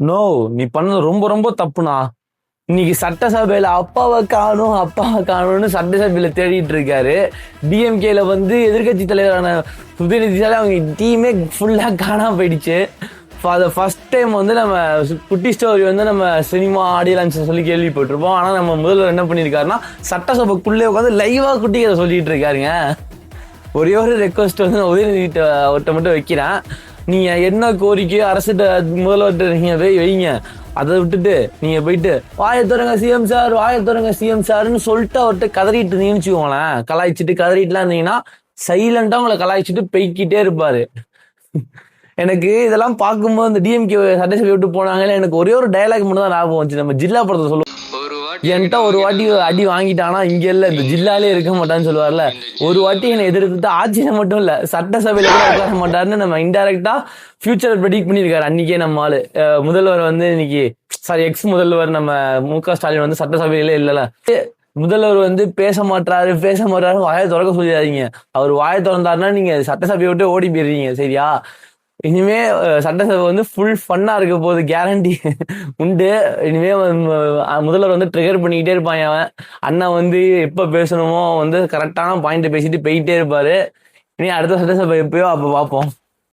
No, நீ பண்ணது ரொம்ப ரொம்ப தப்புனா. இன்னைக்கு சட்டசபையில அப்பாவை காணும்னு சட்டசபையில தேடிட்டு இருக்காரு. டிஎம்கேல வந்து எதிர்கட்சி தலைவரான உதயநிதியால அவங்க டீமே ஃபுல்லா காணாம போயிடுச்சு. ஃபார் த ஃபர்ஸ்ட் டைம் வந்து நம்ம குட்டி ஸ்டோரி வந்து நம்ம சினிமா ஆடியோ லான்ச் சொல்லி கேள்விப்பட்டிருப்போம். ஆனா நம்ம முதல்வர் என்ன பண்ணியிருக்காருன்னா சட்டசபைக்குள்ளே உட்காந்து லைவா குட்டி கதை சொல்லிட்டு இருக்காருங்க. ஒரே ஒரு ரெக்வஸ்ட் வந்து நான் உதயநிதிட்ட அவர்கிட்ட மட்டும் வைக்கிறேன். நீங்க என்ன கோரிக்கையோ அரசுகிட்ட முதல்வர்கிட்ட நீங்க போய் வைங்க. அதை விட்டுட்டு நீங்க போயிட்டு வாயை திறங்க சிஎம் சார், வாயை திறங்க சிஎம் சார்ன்னு சொல்லிட்டு அவர்கிட்ட கதறிட்டு இருந்தீங்கன்னு வச்சுக்கோங்களேன், கலாய்ச்சிட்டு கதறிட்டுலாம் இருந்தீங்கன்னா சைலண்டா உங்களை கலாய்ச்சிட்டு போய்கிட்டே இருப்பாரு. எனக்கு இதெல்லாம் பார்க்கும்போது இந்த டிஎம்கே சட்டசபை விட்டு போனாங்கன்னு எனக்கு ஒரே ஒரு டயலாக் மட்டும் தான் ஞாபகம் வந்துச்சு. நம்ம ஜில்லா படத்தை சொல்லுவோம், என்கிட்ட ஒரு வாட்டி அடி வாங்கிட்டானா இங்க இல்ல இந்த ஜில்லாலே இருக்க மாட்டான்னு சொல்லுவார்ல. ஒரு வாட்டி என்னை எதிர்த்து ஆட்சியில மட்டும் இல்ல சட்டசபையில கூட உட்கார மாட்டாருன்னு நம்ம இன்டைரக்டா ஃபியூச்சர் ப்ரெடிக்ட் பண்ணியிருக்காரு. அன்னைக்கே நம்ம ஆளு முதல்வர் வந்து இன்னைக்கு எக்ஸ் முதல்வர் நம்ம மு.க. ஸ்டாலின் வந்து சட்டசபையில இல்லல. முதல்வர் வந்து பேச மாட்டாரு வாயை திறக்க சொல்லிடாதீங்க. அவர் வாயை திறந்தாருன்னா நீங்க சட்டசபையை விட்டு ஓடி போயிடுறீங்க, சரியா? இனிமே சட்டசபை வந்து ஃபுல் ஃபன்னா இருக்க போகுது, கேரண்டி உண்டு. இனிமே முதல்வர் வந்து ட்ரிகர் பண்ணிக்கிட்டே இருப்பாங்க. அவன் அண்ணன் வந்து எப்ப பேசணுமோ வந்து கரெக்டான பாயிண்ட் பேசிட்டு போயிட்டே இருப்பாரு. இனி அடுத்த சட்டசபை எப்பயோ அப்ப பார்ப்போம்.